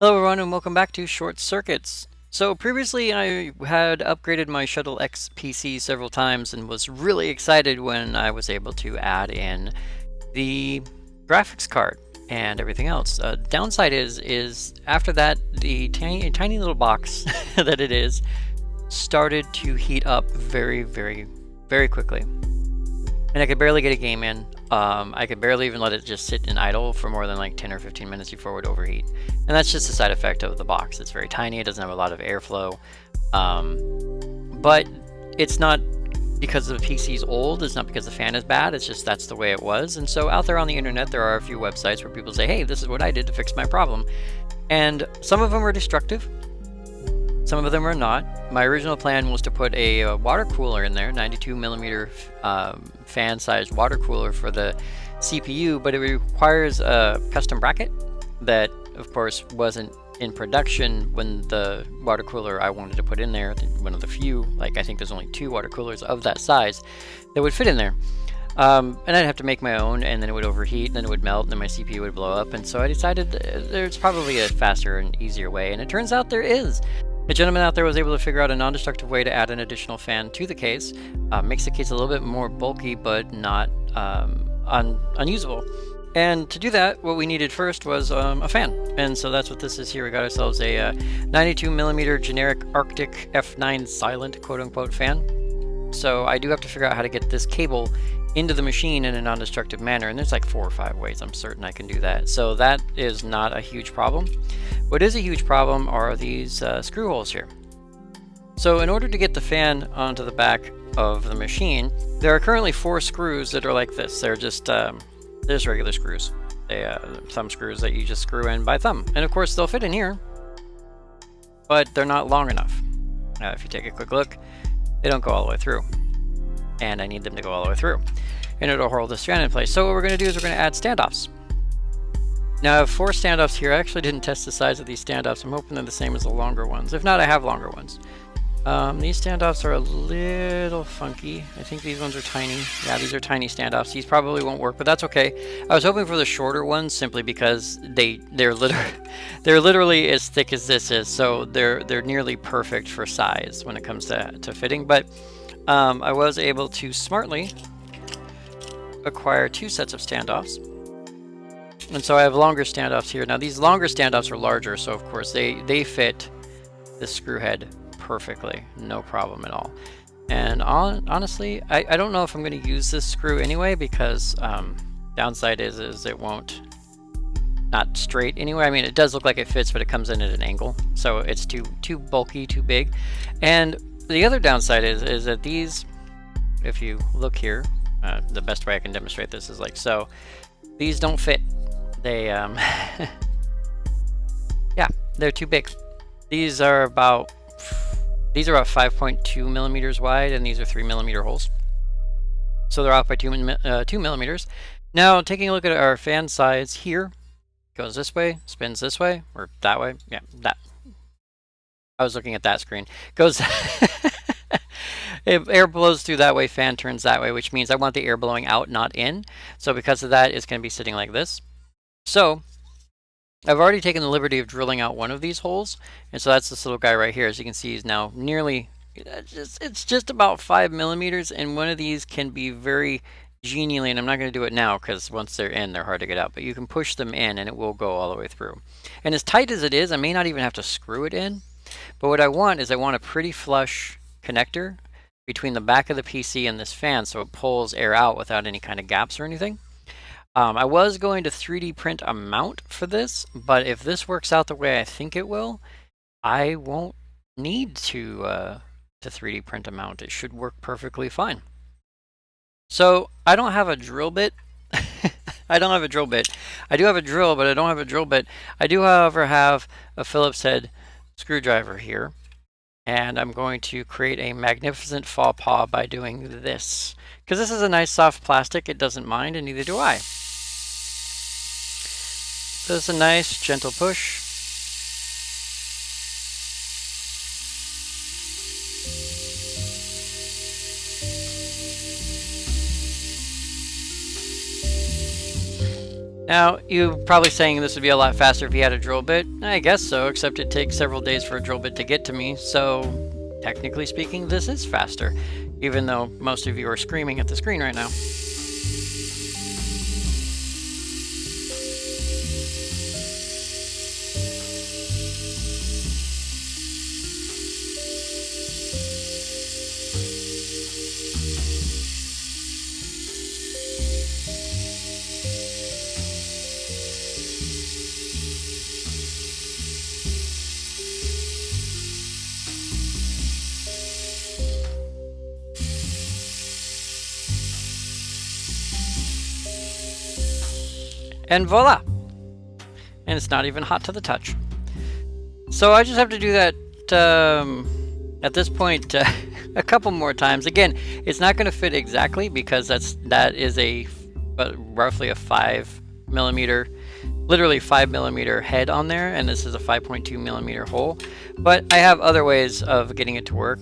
Hello everyone and welcome back to Short Circuits. So previously I had upgraded my Shuttle XPC several times and was really excited when I was able to add in the graphics card and everything else. Downside is after that the tiny little box that it is started to heat up very quickly. And I could barely get a game in. I could barely even let it just sit in idle for more than like 10 or 15 minutes before it would overheat. And that's just a side effect of the box. It's very tiny, it doesn't have a lot of airflow. But it's not because the PC's old, it's not because the fan is bad, it's just that's the way it was. And so out there on the internet there are a few websites where people say, hey, this is what I did to fix my problem. And some of them are destructive. Some of them are not. My original plan was to put a water cooler in there, 92mm fan-sized water cooler for the CPU, but it requires a custom bracket that, of course, wasn't in production when the water cooler I wanted to put in there, one of the few, like I think there's only 2 water coolers of that size that would fit in there. And I'd have to make my own, and then it would overheat, and then it would melt, and then my CPU would blow up, and so I decided there's probably a faster and easier way, and it turns out there is. A gentleman out there was able to figure out a non-destructive way to add an additional fan to the case. Makes the case a little bit more bulky, but not unusable. And to do that, what we needed first was a fan. And so that's what this is here. We got ourselves a 92mm generic Arctic F9 silent quote-unquote fan. So I do have to figure out how to get this cable into the machine in a non-destructive manner, and there's like 4 or 5 ways I'm certain I can do that. So that is not a huge problem. What is a huge problem are these screw holes here. So in order to get the fan onto the back of the machine, there are currently 4 screws that are like this. They're just regular screws. They thumb screws that you just screw in by thumb. And of course they'll fit in here, but they're not long enough. Now if you take a quick look, they don't go all the way through. And I need them to go all the way through in order to hold this fan in place. So what we're going to do is we're going to add standoffs. Now I have 4 standoffs here. I actually didn't test the size of these standoffs. I'm hoping they're the same as the longer ones. If not, I have longer ones. These standoffs are a little funky. I think these ones are tiny. Yeah, these are tiny standoffs. These probably won't work, but that's okay. I was hoping for the shorter ones simply because they're literally as thick as this is, so they're nearly perfect for size when it comes to fitting. But I was able to smartly acquire 2 sets of standoffs. And so I have longer standoffs here. Now these longer standoffs are larger, so of course they fit the screw head perfectly, no problem at all. And honestly, I don't know if I'm going to use this screw anyway, because downside is it won't, not straight anyway. I mean, it does look like it fits, but it comes in at an angle, so it's too bulky, too big. And the other downside is that these, if you look here, the best way I can demonstrate this is like so. These don't fit. They yeah, they're too big. These are about 5.2 millimeters wide, and these are 3mm holes. So they're off by 2 millimeters. Now taking a look at our fan size here, goes this way, spins this way, or that way. Yeah, that. I was looking at that screen. Goes. If air blows through that way, fan turns that way, which means I want the air blowing out, not in. So because of that, it's going to be sitting like this. So I've already taken the liberty of drilling out one of these holes, and so that's this little guy right here. As you can see, he's now nearly, it's just about 5 millimeters, and one of these can be very genially, and I'm not going to do it now because once they're in, they're hard to get out, but you can push them in and it will go all the way through. And as tight as it is, I may not even have to screw it in, but what I want is I want a pretty flush connector between the back of the PC and this fan, so it pulls air out without any kind of gaps or anything. I was going to 3D print a mount for this, but if this works out the way I think it will, I won't need to 3D print a mount. It should work perfectly fine. So I don't have a drill bit. I don't have a drill bit. I do have a drill, but I don't have a drill bit. I do, however, have a Phillips head screwdriver here. And I'm going to create a magnificent faux pas by doing this. Because this is a nice soft plastic, it doesn't mind, and neither do I. So it's a nice gentle push. Now, you're probably saying this would be a lot faster if you had a drill bit. I guess so, except it takes several days for a drill bit to get to me, so technically speaking, this is faster, even though most of you are screaming at the screen right now. And voila! And it's not even hot to the touch. So I just have to do that at this point a couple more times. Again, it's not going to fit exactly because that is roughly a 5mm, literally 5mm head on there, and this is a 5.2mm hole. But I have other ways of getting it to work,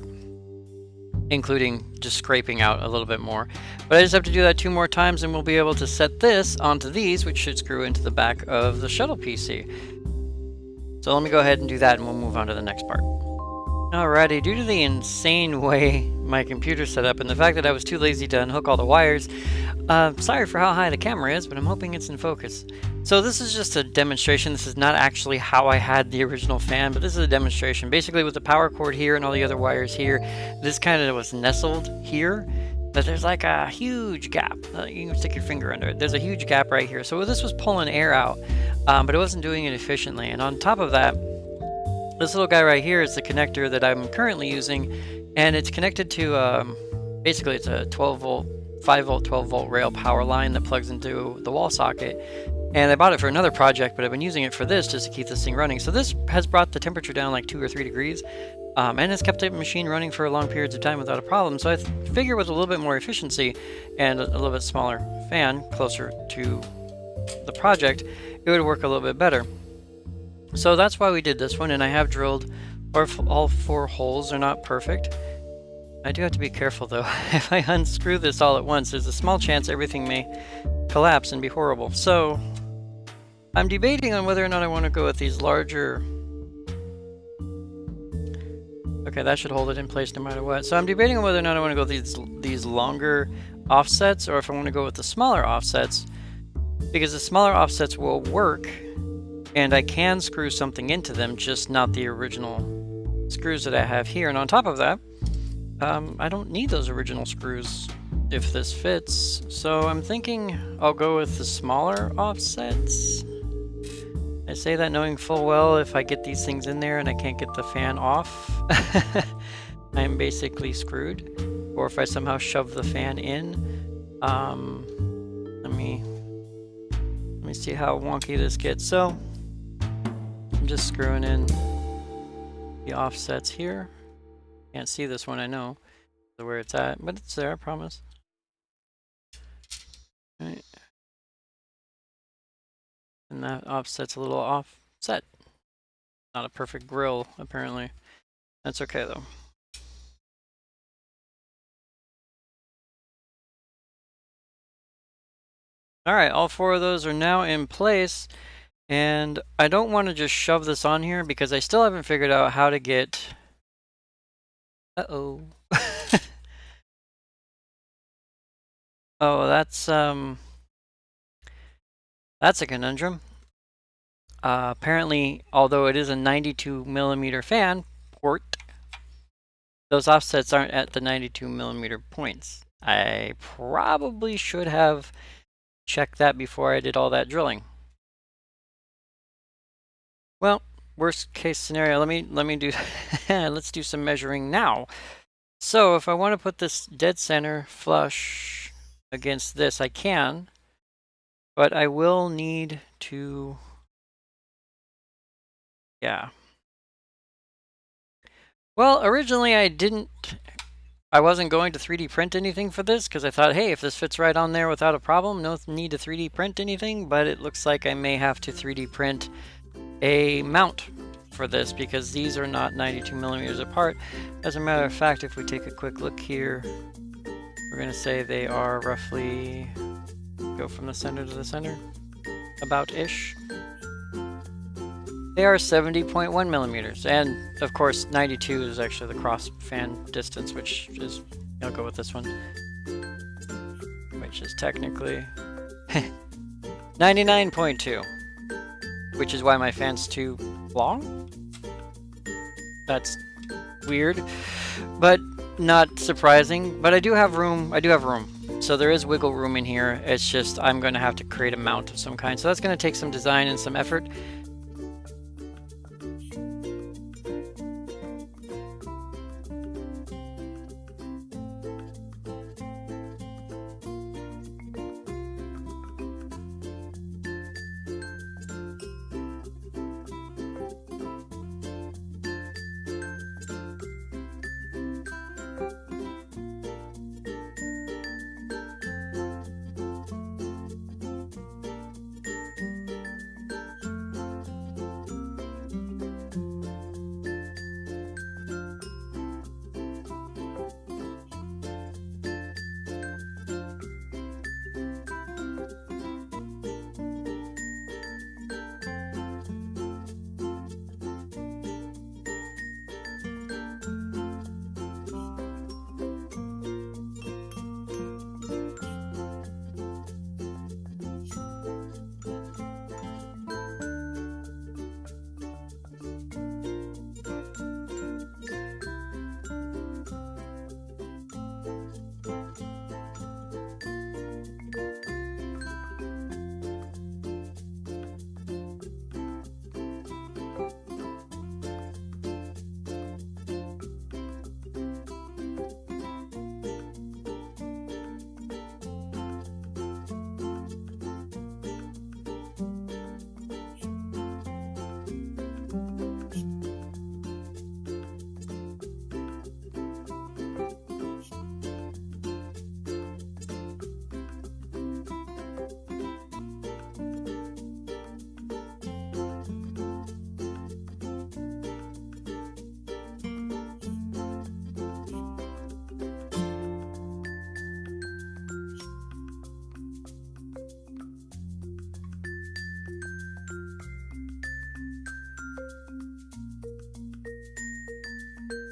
including just scraping out a little bit more. But I just have to do that 2 more times and we'll be able to set this onto these, which should screw into the back of the Shuttle PC. So let me go ahead and do that and we'll move on to the next part. Alrighty, due to the insane way my computer's set up and the fact that I was too lazy to unhook all the wires, sorry for how high the camera is, but I'm hoping it's in focus. So this is just a demonstration. This is not actually how I had the original fan, but this is a demonstration. Basically with the power cord here and all the other wires here, this kind of was nestled here, but there's like a huge gap. You can stick your finger under it. There's a huge gap right here. So this was pulling air out, but it wasn't doing it efficiently. And on top of that, this little guy right here is the connector that I'm currently using, and it's connected to, basically it's a 12-volt, 5-volt, 12-volt rail power line that plugs into the wall socket. And I bought it for another project, but I've been using it for this just to keep this thing running. So this has brought the temperature down like 2 or 3 degrees, and it's kept the machine running for long periods of time without a problem. So I figure with a little bit more efficiency and a little bit smaller fan closer to the project, it would work a little bit better. So that's why we did this one, and I have drilled all 4 holes. Are not perfect. I do have to be careful though. If I unscrew this all at once, there's a small chance everything may collapse and be horrible. So I'm debating on whether or not I want to go with these larger. Okay, that should hold it in place no matter what. So I'm debating on whether or not I want to go with these longer offsets, or if I want to go with the smaller offsets, because the smaller offsets will work and I can screw something into them, just not the original screws that I have here. And on top of that, I don't need those original screws if this fits. So I'm thinking I'll go with the smaller offsets. I say that knowing full well if I get these things in there and I can't get the fan off, I'm basically screwed. Or if I somehow shove the fan in. Let me see how wonky this gets. So I'm just screwing in the offsets here. Can't see this one, I know where it's at, but it's there, I promise. Right. And that offset's a little offset. Not a perfect grill, apparently. That's okay though. Alright, all 4 of those are now in place. And I don't want to just shove this on here because I still haven't figured out how to get... Uh-oh. Oh, that's a conundrum. Apparently, although it is a 92mm fan port, those offsets aren't at the 92mm points. I probably should have checked that before I did all that drilling. Well, worst case scenario, let me do let's do some measuring now. So if I want to put this dead center flush against this, I can, but I will need to, yeah. Well, originally I wasn't going to 3D print anything for this because I thought, hey, if this fits right on there without a problem, no need to 3D print anything, but it looks like I may have to 3D print a mount for this because these are not 92mm apart. As a matter of fact, if we take a quick look here, we're going to say they are roughly, go from the center to the center. about-ish. They are 70.1 millimeters, and of course 92 is actually the cross fan distance, which is, I'll go with this one, which is technically 99.2, which is why my fan's too long. That's weird, but not surprising. But I do have room. So there is wiggle room in here. It's just I'm going to have to create a mount of some kind. So that's going to take some design and some effort.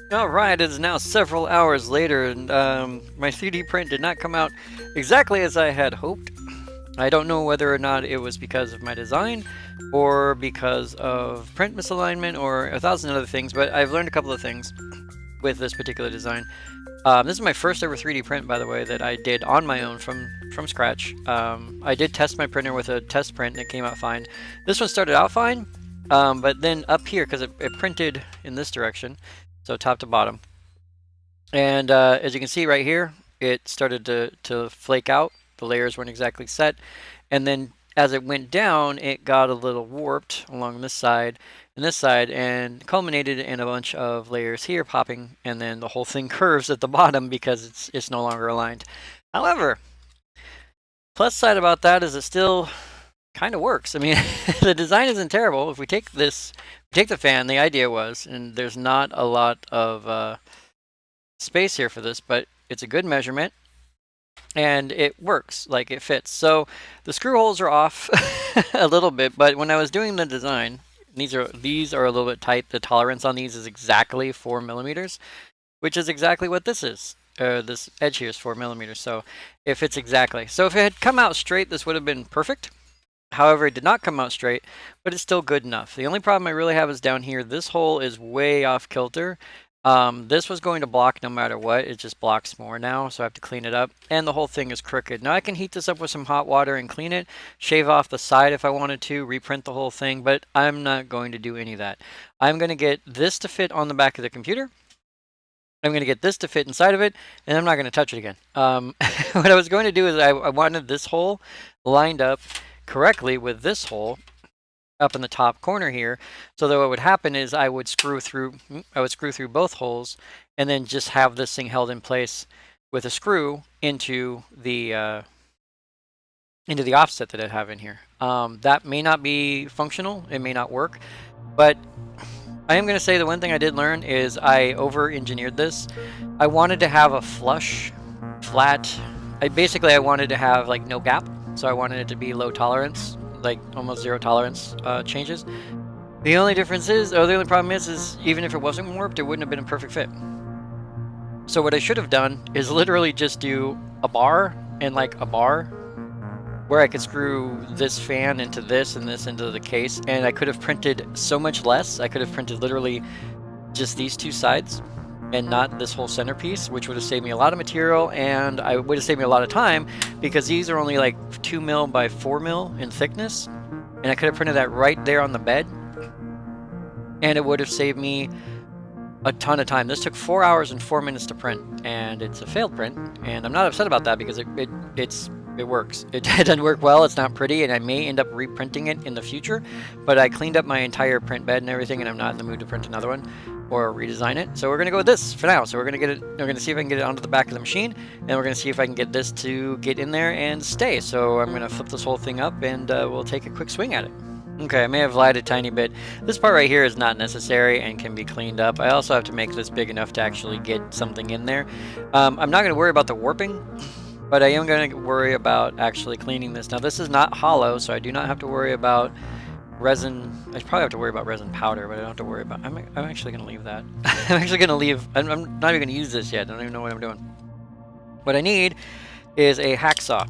Alright, it is now several hours later, and my 3D print did not come out exactly as I had hoped. I don't know whether or not it was because of my design, or because of print misalignment, or 1,000 other things, but I've learned a couple of things with this particular design. This is my first ever 3D print, by the way, that I did on my own from scratch. I did test my printer with a test print, and it came out fine. This one started out fine, but then up here, because it printed in this direction, so top to bottom, and as you can see right here, it started to flake out. The layers weren't exactly set, and then as it went down, it got a little warped along this side and this side, and culminated in a bunch of layers here popping, and then the whole thing curves at the bottom because it's no longer aligned. However, plus side about that is it still kind of works. I mean, the design isn't terrible. If we take this, take the fan, the idea was, and there's not a lot of space here for this, but it's a good measurement, and it works, like it fits. So the screw holes are off a little bit, but when I was doing the design, these are a little bit tight. The tolerance on these is exactly 4 millimeters, which is exactly what this is. This edge here is 4 millimeters, so it fits exactly. So if it had come out straight, this would have been perfect. However, it did not come out straight, but it's still good enough. The only problem I really have is down here. This hole is way off kilter. This was going to block no matter what. It just blocks more now, so I have to clean it up. And the whole thing is crooked. Now I can heat this up with some hot water and clean it, shave off the side if I wanted to, reprint the whole thing, but I'm not going to do any of that. I'm going to get this to fit on the back of the computer. I'm going to get this to fit inside of it, and I'm not going to touch it again. What I was going to do is I wanted this hole lined up correctly with this hole up in the top corner here, so that what would happen is I would screw through both holes, and then just have this thing held in place with a screw into the offset that I have in here. That may not be functional, it may not work, but I am going to say the one thing I did learn is I over-engineered this. I wanted to have a flush, flat. I wanted to have like no gap. So I wanted it to be low tolerance, like almost zero tolerance changes. The only difference is, or the only problem is even if it wasn't warped, it wouldn't have been a perfect fit. So what I should have done is literally just do a bar and like a bar where I could screw this fan into this and this into the case, and I could have printed so much less. I could have printed literally just these two sides and not this whole centerpiece, which would have saved me a lot of material, and I would have saved me a lot of time because these are only like 2 mil by 4 mil in thickness, and I could have printed that right there on the bed, and it would have saved me a ton of time. This took 4 hours and 4 minutes to print, and it's a failed print, and I'm not upset about that because it works. It doesn't work well, it's not pretty, and I may end up reprinting it in the future, but I cleaned up my entire print bed and everything, and I'm not in the mood to print another one or redesign it. So we're gonna go with this for now. So we're gonna see if I can get it onto the back of the machine, and we're gonna see if I can get this to get in there and stay. So I'm gonna flip this whole thing up, and we'll take a quick swing at it. Okay, I may have lied a tiny bit. This part right here is not necessary and can be cleaned up. I also have to make this big enough to actually get something in there. I'm not going to worry about the warping, but I am going to worry about actually cleaning this. Now this is not hollow, so I do not have to worry about resin. I probably have to worry about resin powder, but I don't have to worry about... I'm actually going to leave that. I'm actually going to leave... I'm not even going to use this yet. I don't even know what I'm doing. What I need is a hacksaw.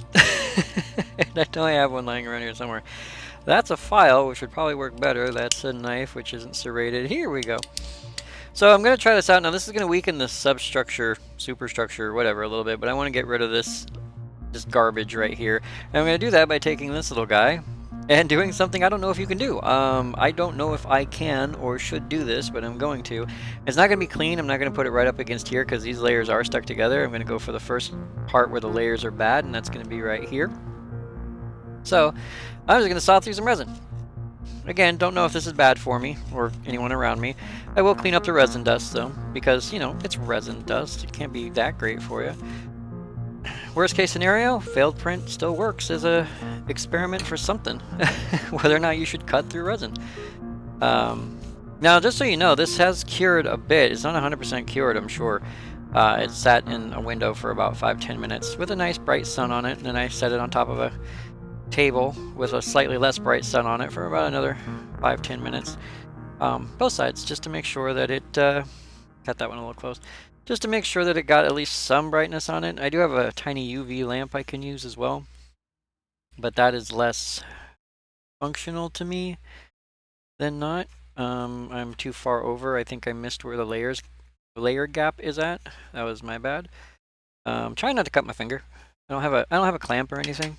And I know I have one lying around here somewhere. That's a file, which would probably work better. That's a knife, which isn't serrated. Here we go. So I'm going to try this out. Now this is going to weaken the substructure, superstructure, whatever, a little bit, but I want to get rid of this garbage right here. And I'm going to do that by taking this little guy and doing something I don't know if you can do. I don't know if I can or should do this, but I'm going to. It's not going to be clean. I'm not going to put it right up against here because these layers are stuck together. I'm going to go for the first part where the layers are bad, and that's going to be right here. So I'm just going to saw through some resin. Again, don't know if this is bad for me or anyone around me. I will clean up the resin dust though, because, you know, it's resin dust. It can't be that great for you. Worst case scenario, failed print still works as a experiment for something. Whether or not you should cut through resin. Now, just so you know, this has cured a bit. It's not 100% cured, I'm sure. It sat in a window for about 5-10 minutes with a nice bright sun on it, and then I set it on top of a table with a slightly less bright sun on it for about another 5-10 minutes. Both sides, just to make sure that it cut that one a little close, just to make sure that it got at least some brightness on it. I do have a tiny UV lamp I can use as well, but that is less functional to me than not. I'm too far over. I think I missed where the layer gap is at. That was my bad. Try not to cut my finger. I don't have a clamp or anything.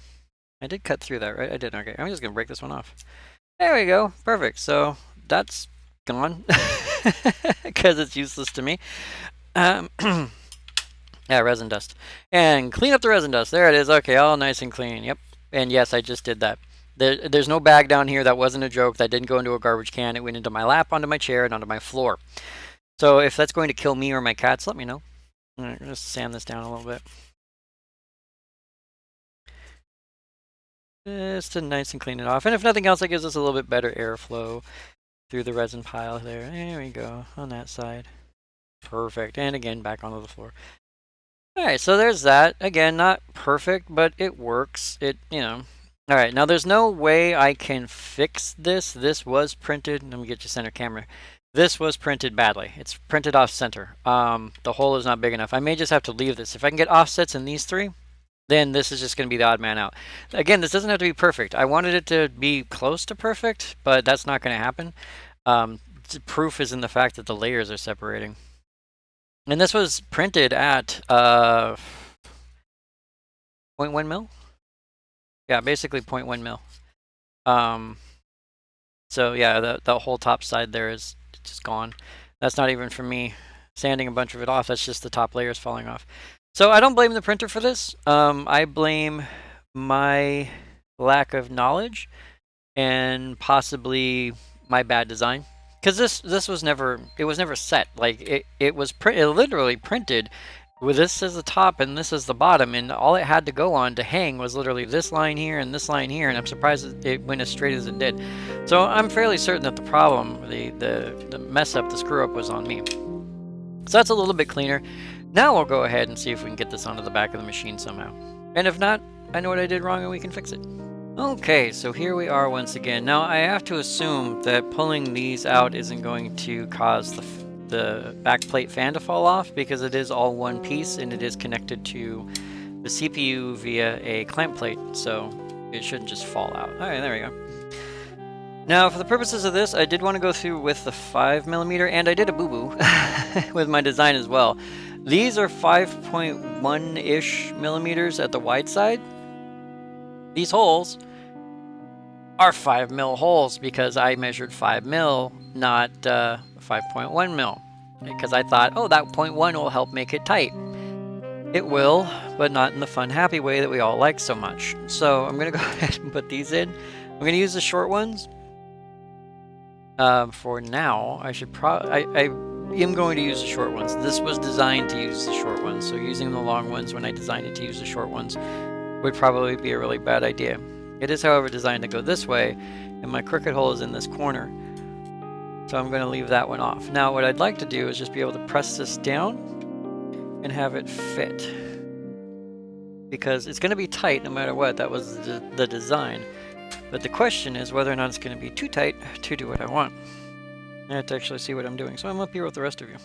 I did cut through that, right? I did. Okay, I'm just gonna break this one off. There we go. Perfect. So that's gone because it's useless to me. Yeah, resin dust. And clean up the resin dust. There it is. Okay, all nice and clean. Yep. And yes, I just did that. There's no bag down here. That wasn't a joke. That didn't go into a garbage can. It went into my lap, onto my chair, and onto my floor. So if that's going to kill me or my cats, let me know. All right, let's sand this down a little bit. Just to nice and clean it off. And if nothing else, it gives us a little bit better airflow through the resin pile there. There we go, on that side. Perfect. And again, back onto the floor. Alright, so there's that. Again, not perfect, but it works. You know. Alright, now there's no way I can fix this. This was printed. Let me get you center camera. This was printed badly. It's printed off center. The hole is not big enough. I may just have to leave this. If I can get offsets in these three, then this is just going to be the odd man out. Again, this doesn't have to be perfect. I wanted it to be close to perfect, but that's not going to happen. Proof is in the fact that the layers are separating. And this was printed at 0.1 mil? Yeah, basically 0.1 mil. So yeah, the whole top side there is just gone. That's not even from me sanding a bunch of it off. That's just the top layers falling off. So I don't blame the printer for this. I blame my lack of knowledge and possibly my bad design, because this was never set. Like it was literally printed with this as the top and this as the bottom, and all it had to go on to hang was literally this line here and this line here, and I'm surprised it went as straight as it did. So I'm fairly certain that the problem, the mess up, the screw up was on me. So that's a little bit cleaner. Now we'll go ahead and see if we can get this onto the back of the machine somehow. And if not, I know what I did wrong and we can fix it. Okay, so here we are once again. Now I have to assume that pulling these out isn't going to cause the backplate fan to fall off, because it is all one piece and it is connected to the CPU via a clamp plate, so it shouldn't just fall out. Alright, there we go. Now, for the purposes of this, I did want to go through with the 5mm, and I did a boo-boo with my design as well. These are 5.1-ish millimeters at the wide side. These holes are 5mm holes because I measured 5mm, not 5.1mm. Because I thought, oh, that 0.1 will help make it tight. It will, but not in the fun, happy way that we all like so much. So I'm going to go ahead and put these in. I'm going to use the short ones. For now, I should I am going to use the short ones. This was designed to use the short ones, so using the long ones when I designed it to use the short ones would probably be a really bad idea. It is, however, designed to go this way, and my crooked hole is in this corner, so I'm going to leave that one off. Now, what I'd like to do is just be able to press this down and have it fit, because it's going to be tight no matter what. That was the design. But the question is whether or not it's going to be too tight to do what I want. I have to actually see what I'm doing, so I'm up here with the rest of you.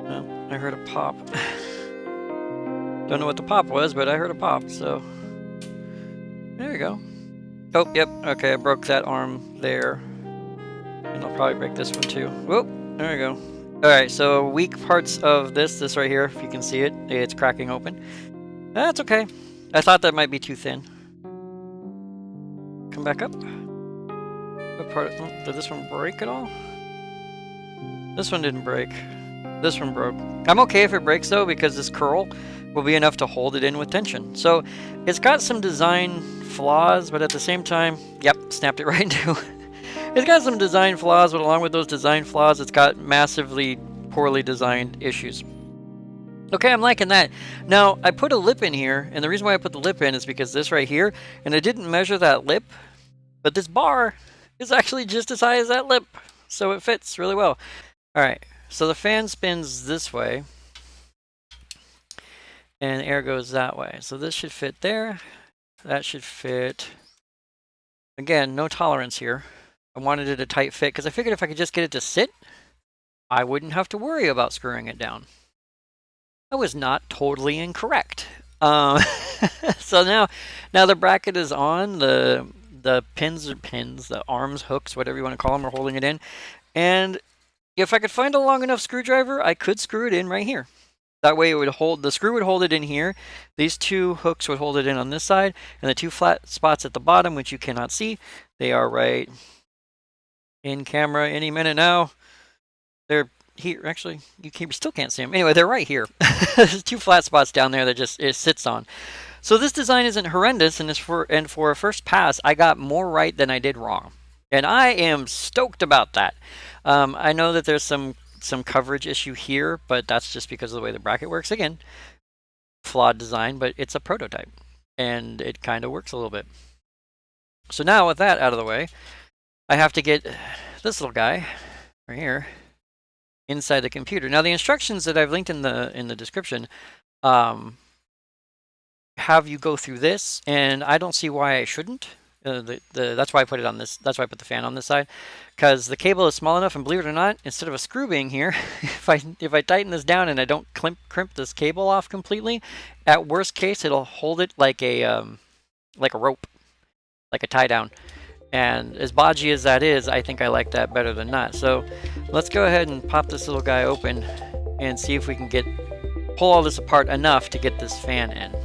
Well, I heard a pop. Don't know what the pop was, but I heard a pop, so... There we go. Oh, yep, okay, I broke that arm there. And I'll probably break this one too. Whoop, there we go. Alright, so weak parts of this right here, if you can see it, it's cracking open. That's okay. I thought that might be too thin. Come back up. What part? Did this one break at all? This one didn't break. This one broke. I'm okay if it breaks though, because this curl will be enough to hold it in with tension. So it's got some design flaws, but at the same time, yep, snapped it right into. It's got some design flaws, but along with those design flaws, it's got massively poorly designed issues. Okay, I'm liking that. Now, I put a lip in here, and the reason why I put the lip in is because this right here, and I didn't measure that lip, but this bar is actually just as high as that lip, so it fits really well. Alright, so the fan spins this way, and air goes that way. So this should fit there. That should fit. Again, no tolerance here. I wanted it a tight fit because I figured if I could just get it to sit, I wouldn't have to worry about screwing it down. I was not totally incorrect. So now the bracket is on. The pins, the arms, hooks, whatever you want to call them, are holding it in. And if I could find a long enough screwdriver, I could screw it in right here. That way it would hold, the screw would hold it in here. These two hooks would hold it in on this side, and the two flat spots at the bottom, which you cannot see, they are right in camera any minute now. They're here. Actually, you still can't see them. Anyway, they're right here. There's two flat spots down there that just it sits on. So this design isn't horrendous, and for a first pass, I got more right than I did wrong, and I am stoked about that. I know that there's some coverage issue here, but that's just because of the way the bracket works. Again, flawed design, but it's a prototype, and it kind of works a little bit. So now with that out of the way, I have to get this little guy right here inside the computer. Now the instructions that I've linked in the description have you go through this, and I don't see why I shouldn't. That's why I put it on this. That's why I put the fan on this side, because the cable is small enough. And believe it or not, instead of a screw being here, if I tighten this down and I don't crimp this cable off completely, at worst case it'll hold it like a rope, like a tie down. And as bodgy as that is, I think I like that better than not. So let's go ahead and pop this little guy open and see if we can pull all this apart enough to get this fan in.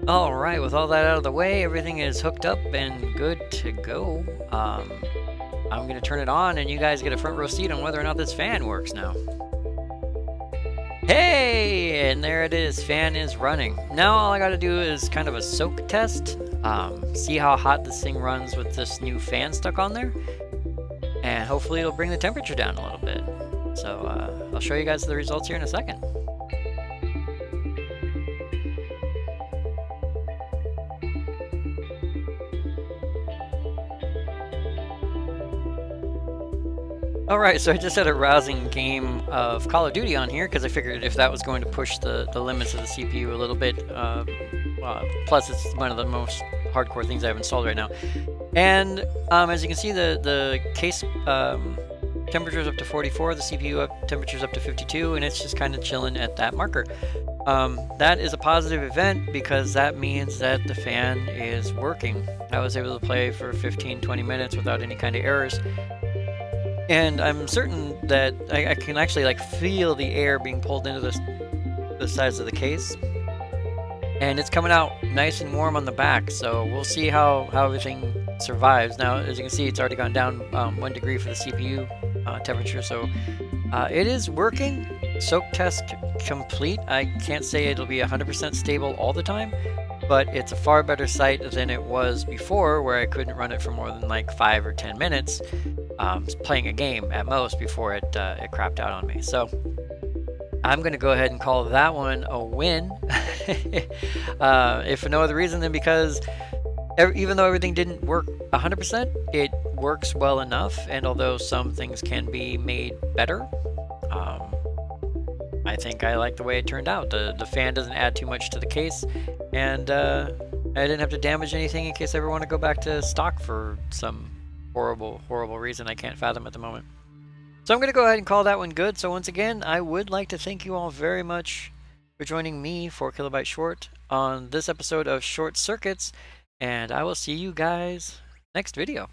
All right, with all that out of the way, everything is hooked up and good to go. I'm gonna turn it on and you guys get a front row seat on whether or not this fan works now. Hey, and there it is, fan is running. Now all I gotta do is kind of a soak test, see how hot this thing runs with this new fan stuck on there, and hopefully it'll bring the temperature down a little bit. So I'll show you guys the results here in a second. Alright, so I just had a rousing game of Call of Duty on here because I figured if that was going to push the limits of the CPU a little bit, plus it's one of the most hardcore things I have installed right now. And as you can see, the case temperature is up to 44, the CPU temperature is up to 52, and it's just kind of chilling at that marker. That is a positive event because that means that the fan is working. I was able to play for 15-20 minutes without any kind of errors. And I'm certain that I can actually like feel the air being pulled into the sides of the case. And it's coming out nice and warm on the back, so we'll see how everything survives. Now, as you can see, it's already gone down 1 degree for the CPU temperature, so it is working. Soak test complete. I can't say it'll be 100% stable all the time, but it's a far better site than it was before, where I couldn't run it for more than like 5 or 10 minutes. Playing a game at most before it crapped out on me. So I'm going to go ahead and call that one a win. If for no other reason than because even though everything didn't work 100%, it works well enough. And although some things can be made better, I think I like the way it turned out. The fan doesn't add too much to the case, and I didn't have to damage anything in case I ever want to go back to stock for some horrible reason I can't fathom at the moment. So I'm going to go ahead and call that one good. So once again, I would like to thank you all very much for joining me, 4KB Short, on this episode of Short Circuits, and I will see you guys next video.